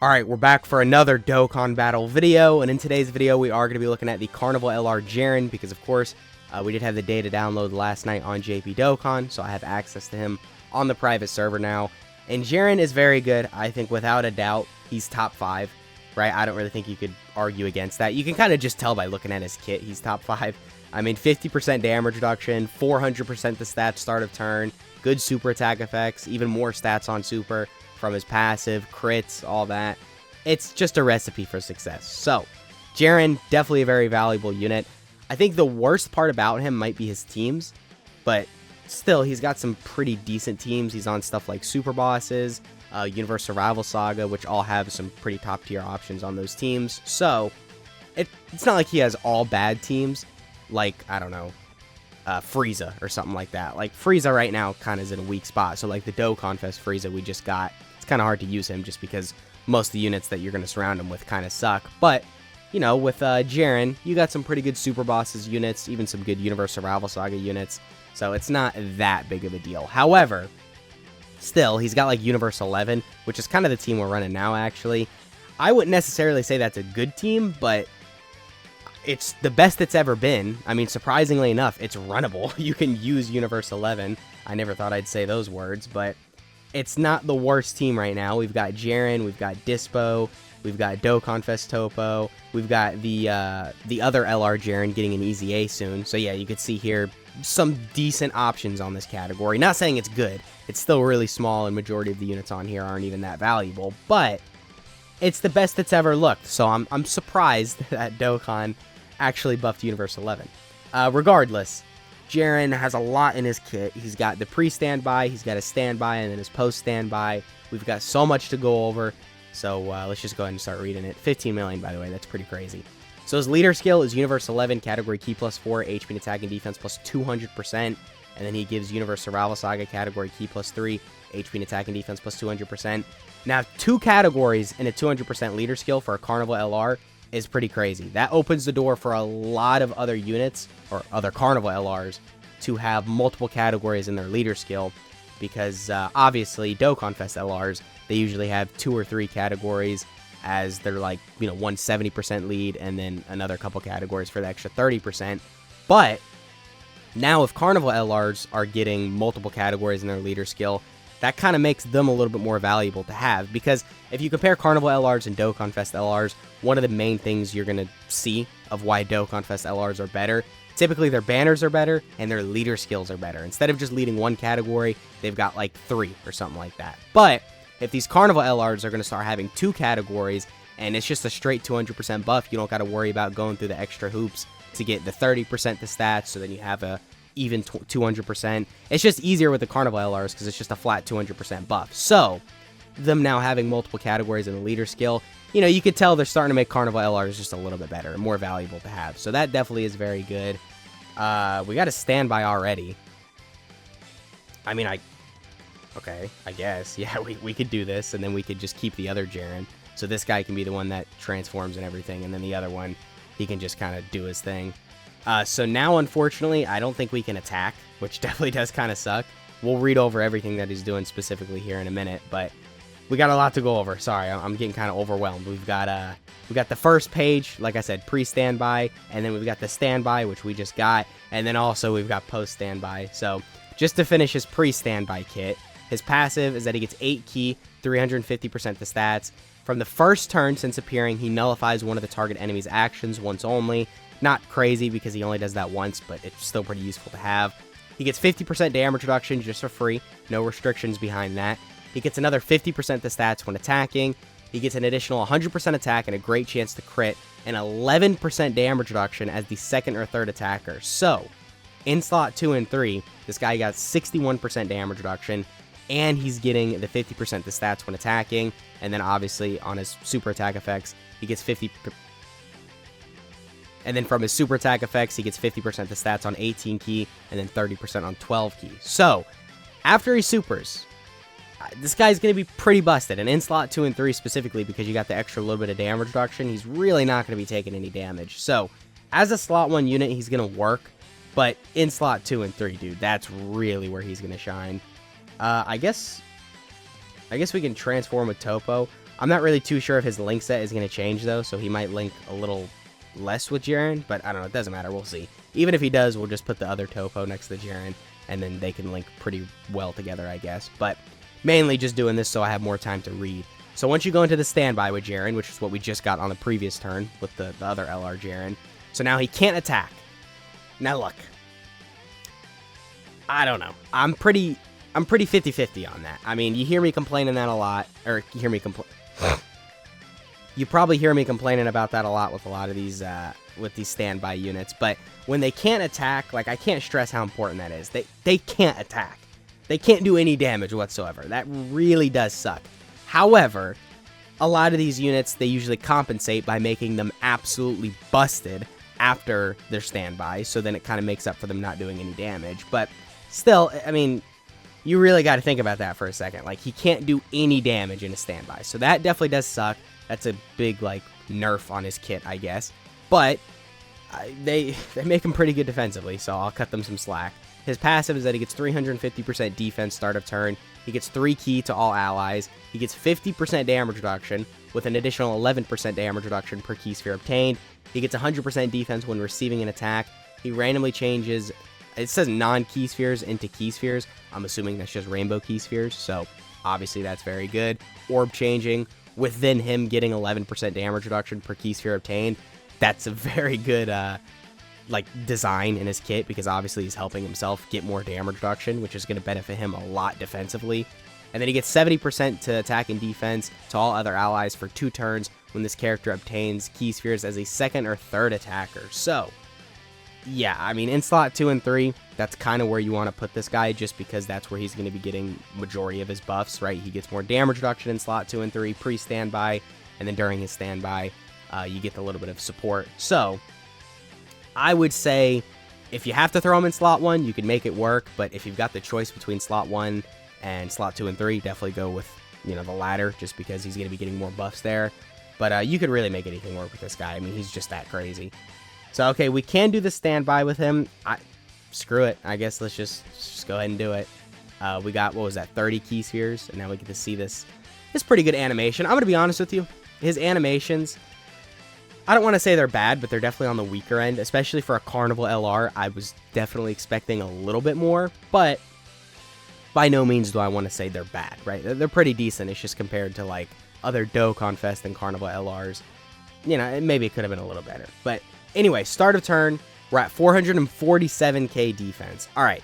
Alright, we're back for another Dokkan Battle video, and in today's video we are going to be looking at the Carnival LR Jiren, because of course, we did have the data download last night on JP Dokkan, so I have access to him on the private server now. And Jiren is very good. I think without a doubt, he's top 5, right? I don't really think you could argue against that. You can kind of just tell by looking at his kit, he's top 5. I mean, 50% damage reduction, 400% the stats start of turn, good super attack effects, even more stats on super from his passive, crits, all that. It's just a recipe for success. So, Jiren, definitely a very valuable unit. I think the worst part about him might be his teams, but still, he's got some pretty decent teams. He's on stuff like Super Bosses, Universe Survival Saga, which all have some pretty top tier options on those teams. So, it's not like he has all bad teams, like, I don't know, Frieza or something like that. Like, Frieza right now kind of is in a weak spot. So, like, the Dokkan Fest Frieza we just got, it's kind of hard to use him just because most of the units that you're going to surround him with kind of suck. But, you know, with Jiren, you got some pretty good Super Bosses units, even some good Universe Survival Saga units. So, it's not that big of a deal. However, still, he's got, like, Universe 11, which is kind of the team we're running now, actually. I wouldn't necessarily say that's a good team, but it's the best it's ever been. I mean, surprisingly enough, it's runnable. You can use Universe 11. I never thought I'd say those words, but it's not the worst team right now. We've got Jiren, we've got Dispo, we've got Dokkan Fest Topo, we've got the other LR Jiren getting an easy A soon. So yeah, you could see here some decent options on this category. Not saying it's good. It's still really small, and majority of the units on here aren't even that valuable, but it's the best it's ever looked. So I'm surprised that Dokkan actually buffed Universe 11. Regardless, Jiren has a lot in his kit. He's got the pre-standby, he's got a standby, and then his post-standby. We've got so much to go over, so let's just go ahead and start reading it. 15 million, by the way, that's pretty crazy. So his leader skill is Universe 11, category key plus 4, HP and attack and defense plus 200%, and then he gives Universe Survival Saga, category key plus 3, HP and attack and defense plus 200%. Now, 2 categories and a 200% leader skill for a Carnival LR is pretty crazy. That opens the door for a lot of other units, or other Carnival LRs, to have multiple categories in their leader skill, because obviously Dokkan Fest LRs, they usually have 2 or 3 categories as their, like, you know, 170% lead, and then another couple categories for the extra 30%. But now if Carnival LRs are getting multiple categories in their leader skill, that kind of makes them a little bit more valuable to have, because if you compare Carnival LRs and Dokkan Fest LRs, one of the main things you're going to see of why Dokkan Fest LRs are better, typically their banners are better and their leader skills are better. Instead of just leading one category, they've got like 3 or something like that. But if these Carnival LRs are going to start having 2 categories and it's just a straight 200% buff, you don't got to worry about going through the extra hoops to get the 30% the stats, so then you have a even 200%. It's just easier with the Carnival LRs because it's just a flat 200% buff. So, them now having multiple categories in the leader skill, you know, you could tell they're starting to make Carnival LRs just a little bit better and more valuable to have. So that definitely is very good. We got a standby already. I mean, okay, I guess. Yeah, we could do this, and then we could just keep the other Jiren. So this guy can be the one that transforms and everything, and then the other one, he can just kind of do his thing. So now, unfortunately, I don't think we can attack, which definitely does kind of suck. We'll read over everything that he's doing specifically here in a minute, but we got a lot to go over. Sorry, I'm getting kind of overwhelmed. We got the first page, like I said, pre-standby, and then we've got the standby, which we just got, and then also we've got post-standby. So just to finish his pre-standby kit, his passive is that he gets 8 ki, 350% the stats. From the first turn since appearing, he nullifies one of the target enemy's actions once only. Not crazy because he only does that once, but it's still pretty useful to have. He gets 50% damage reduction just for free. No restrictions behind that. He gets another 50% the stats when attacking. He gets an additional 100% attack and a great chance to crit, and 11% damage reduction as the second or third attacker. So, in slot 2 and 3, this guy got 61% damage reduction, and he's getting the 50% the stats when attacking, and then obviously on his super attack effects, he gets 50%. And then from his super attack effects, he gets 50% the stats on 18 ki, and then 30% on 12 ki. So, after he supers, this guy's going to be pretty busted. And in slot 2 and 3 specifically, because you got the extra little bit of damage reduction, he's really not going to be taking any damage. So, as a slot 1 unit, he's going to work. But in slot 2 and 3, dude, that's really where he's going to shine. I guess we can transform with Topo. I'm not really too sure if his link set is going to change, though, so he might link a little less with Jiren, but I don't know. It doesn't matter. We'll see. Even if he does, we'll just put the other topo next to Jiren, and then they can link pretty well together, I guess. But mainly just doing this so I have more time to read. So once you go into the standby with Jiren, which is what we just got on the previous turn with the other LR Jiren, so now he can't attack. Now look, I don't know. I'm pretty 50-50 on that. I mean, you hear me complaining that a lot, or you hear me you probably hear me complaining about that a lot with a lot of these with these standby units. But when they can't attack, like, I can't stress how important that is. They can't attack. They can't do any damage whatsoever. That really does suck. However, a lot of these units, they usually compensate by making them absolutely busted after their standby, so then it kind of makes up for them not doing any damage. But still, I mean, you really got to think about that for a second. Like, he can't do any damage in a standby, so that definitely does suck. That's a big, like, nerf on his kit, I guess. But they make him pretty good defensively, so I'll cut them some slack. His passive is that he gets 350% defense start of turn. He gets 3 ki to all allies. He gets 50% damage reduction with an additional 11% damage reduction per ki sphere obtained. He gets 100% defense when receiving an attack. He randomly changes, it says non-ki spheres into ki spheres. I'm assuming that's just rainbow ki spheres, so obviously that's very good. Orb changing, within him getting 11% damage reduction per ki sphere obtained. That's a very good like design in his kit, because obviously he's helping himself get more damage reduction, which is going to benefit him a lot defensively. And then he gets 70% to attack and defense to all other allies for 2 turns when this character obtains ki spheres as a second or third attacker. So yeah, I mean, in slot 2 and 3, that's kind of where you want to put this guy, just because that's where he's going to be getting majority of his buffs, right? He gets more damage reduction in slot 2 and 3 pre-standby, and then during his standby, you get a little bit of support. So I would say if you have to throw him in slot 1, you can make it work, but if you've got the choice between slot 1 and slot 2 and 3, definitely go with, you know, the latter, just because he's going to be getting more buffs there. But you could really make anything work with this guy. I mean, he's just that crazy. So, okay, we can do the standby with him. Screw it. I guess let's just go ahead and do it. We got, what was that, 30 ki spheres, and now we get to see this pretty good animation. I'm going to be honest with you. His animations, I don't want to say they're bad, but they're definitely on the weaker end, especially for a Carnival LR. I was definitely expecting a little bit more, but by no means do I want to say they're bad, right? They're pretty decent. It's just compared to, like, other Dokkan Fest and Carnival LRs. You know, maybe it could have been a little better. But anyway, start of turn, we're at 447k defense. All right,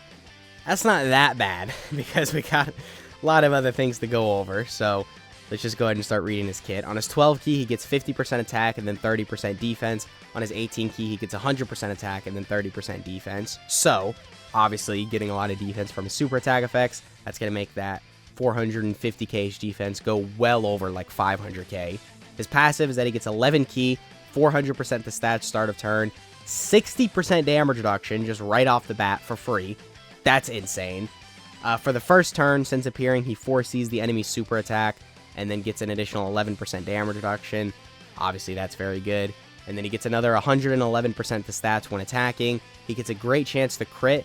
that's not that bad, because we got a lot of other things to go over. So let's just go ahead and start reading his kit. On his 12 ki, he gets 50% attack and then 30% defense. On his 18 ki, he gets 100% attack and then 30% defense. So obviously getting a lot of defense from his super attack effects, that's going to make that 450k defense go well over like 500k. His passive is that he gets 11 ki, 400% the stats start of turn, 60% damage reduction just right off the bat for free. That's insane. For the first turn, since appearing, he foresees the enemy's super attack and then gets an additional 11% damage reduction. Obviously, that's very good. And then he gets another 111% the stats when attacking. He gets a great chance to crit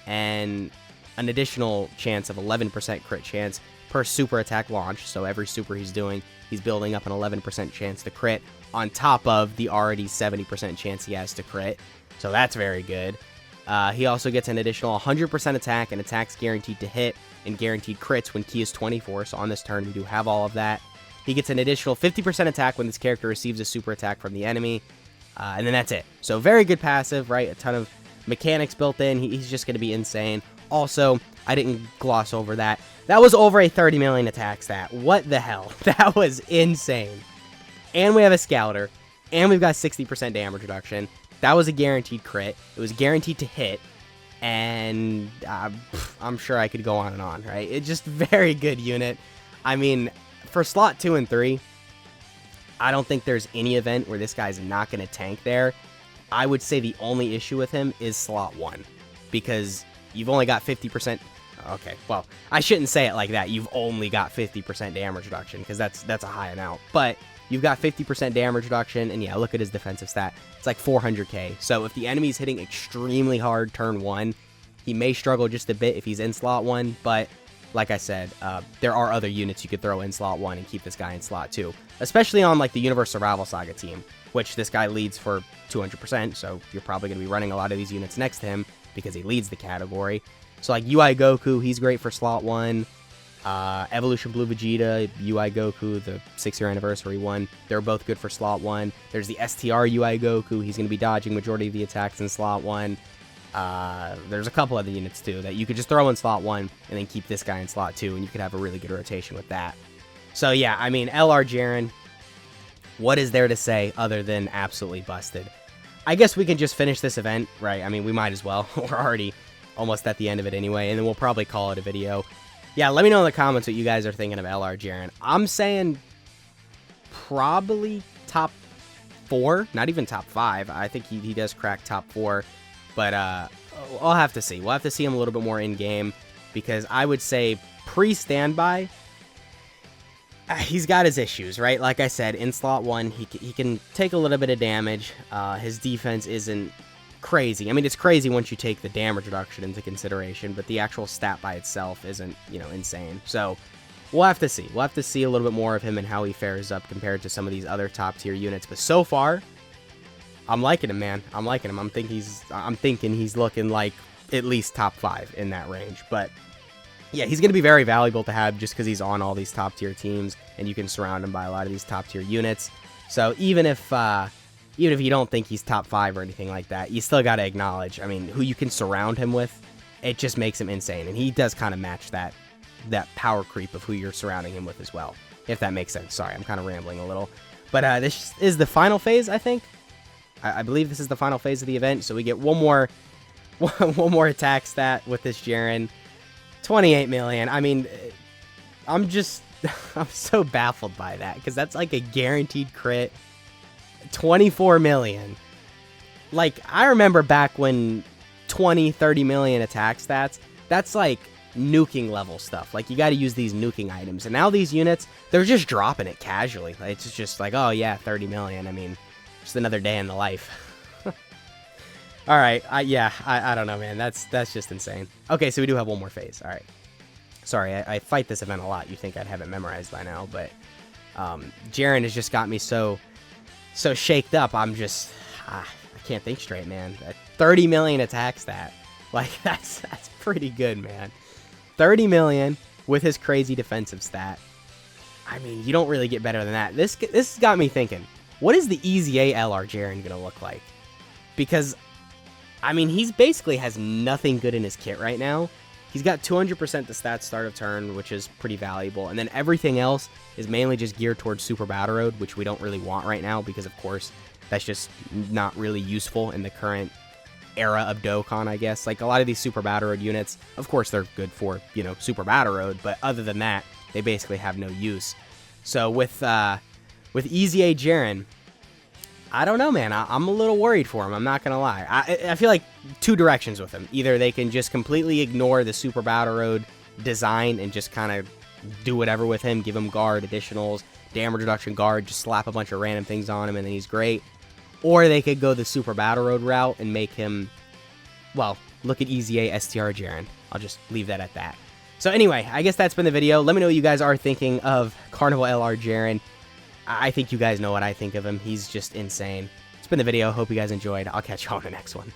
and an additional chance of 11% crit chance per super attack launch. So every super he's doing, he's building up an 11% chance to crit on top of the already 70% chance he has to crit. So that's very good. He also gets an additional 100% attack and attacks guaranteed to hit and guaranteed crits when ki is 24. So on this turn, we do have all of that. He gets an additional 50% attack when this character receives a super attack from the enemy. And then that's it. So very good passive, right? A ton of mechanics built in. He's just going to be insane. Also, I didn't gloss over that. That was over a 30 million attack stat. What the hell? That was insane. And we have a Scouter. And we've got 60% damage reduction. That was a guaranteed crit. It was guaranteed to hit. And I'm sure I could go on and on, right? It's just very good unit. I mean, for slot 2 and 3, I don't think there's any event where this guy's not going to tank there. I would say the only issue with him is slot 1. Because you've only got 50%. Okay, well, I shouldn't say it like that. You've only got 50% damage reduction, because that's a high amount. But you've got 50% damage reduction, and yeah, look at his defensive stat. It's like 400k. So if the enemy's hitting extremely hard turn 1, he may struggle just a bit if he's in slot 1, but like I said, there are other units you could throw in slot 1 and keep this guy in slot 2. Especially on like the Universe Survival Saga team, which this guy leads for 200%, so you're probably going to be running a lot of these units next to him because he leads the category. So like UI Goku, he's great for slot 1. Evolution Blue Vegeta, UI Goku, the 6-year anniversary one, they're both good for slot 1. There's the STR UI Goku, he's going to be dodging majority of the attacks in slot 1. There's a couple other units too that you could just throw in slot 1 and then keep this guy in slot 2, and you could have a really good rotation with that. So yeah, I mean, LR Jiren, what is there to say other than absolutely busted? I guess we can just finish this event, right? I mean, we might as well. We're already almost at the end of it anyway, and then we'll probably call it a video. Yeah, let me know in the comments what you guys are thinking of LR Jiren. I'm saying probably top 4, not even top 5. I think he does crack top 4, but I'll have to see. We'll have to see him a little bit more in-game, because I would say pre-standby, he's got his issues, right? Like I said, in slot 1, he can take a little bit of damage. His defense isn't crazy. I mean, it's crazy once you take the damage reduction into consideration, but the actual stat by itself isn't, you know, insane. So we'll have to see. We'll have to see a little bit more of him and how he fares up compared to some of these other top-tier units. But so far, I'm liking him, man. I'm liking him. I'm thinking he's looking like at least top 5 in that range. But yeah, he's going to be very valuable to have just because he's on all these top-tier teams, and you can surround him by a lot of these top-tier units. So even if you don't think he's top 5 or anything like that, you still got to acknowledge, I mean, who you can surround him with, it just makes him insane. And he does kind of match that power creep of who you're surrounding him with as well, if that makes sense. Sorry, I'm kind of rambling a little. But this is the final phase, I think. I believe this is the final phase of the event, so we get one more attack stat with this Jiren. 28 million. I mean, I'm so baffled by that, because that's like a guaranteed crit. 24 million. Like, I remember back when 20, 30 million attack stats, that's like nuking level stuff. Like, you got to use these nuking items. And now these units, they're just dropping it casually. Like, it's just like, oh yeah, 30 million. I mean, just another day in the life. All right. I don't know, man. That's just insane. Okay, so we do have one more phase. All right. Sorry, I fight this event a lot. You think I'd have it memorized by now, but Jiren has just got me so shaked up. I'm just, I can't think straight, man. 30 million attack stat. Like, that's pretty good, man. 30 million with his crazy defensive stat. I mean, you don't really get better than that. This has got me thinking, what is the Easy A LR Jiren going to look like? Because, I mean, he's basically has nothing good in his kit right now. He's got 200% the stats start of turn, which is pretty valuable. And then everything else is mainly just geared towards Super Battle Road, which we don't really want right now because, of course, that's just not really useful in the current era of Dokkan, I guess. Like, a lot of these Super Battle Road units, of course, they're good for, you know, Super Battle Road, but other than that, they basically have no use. So with Easy A Jiren, I don't know, man. I'm a little worried for him. I'm not going to lie. I feel like two directions with him. Either they can just completely ignore the Super Battle Road design and just kind of do whatever with him, give him guard, additionals, damage reduction guard, just slap a bunch of random things on him and then he's great. Or they could go the Super Battle Road route and make him, well, look at Easy A STR Jiren. I'll just leave that at that. So anyway, I guess that's been the video. Let me know what you guys are thinking of Carnival LR Jiren. I think you guys know what I think of him. He's just insane. It's been the video. Hope you guys enjoyed. I'll catch you on the next one.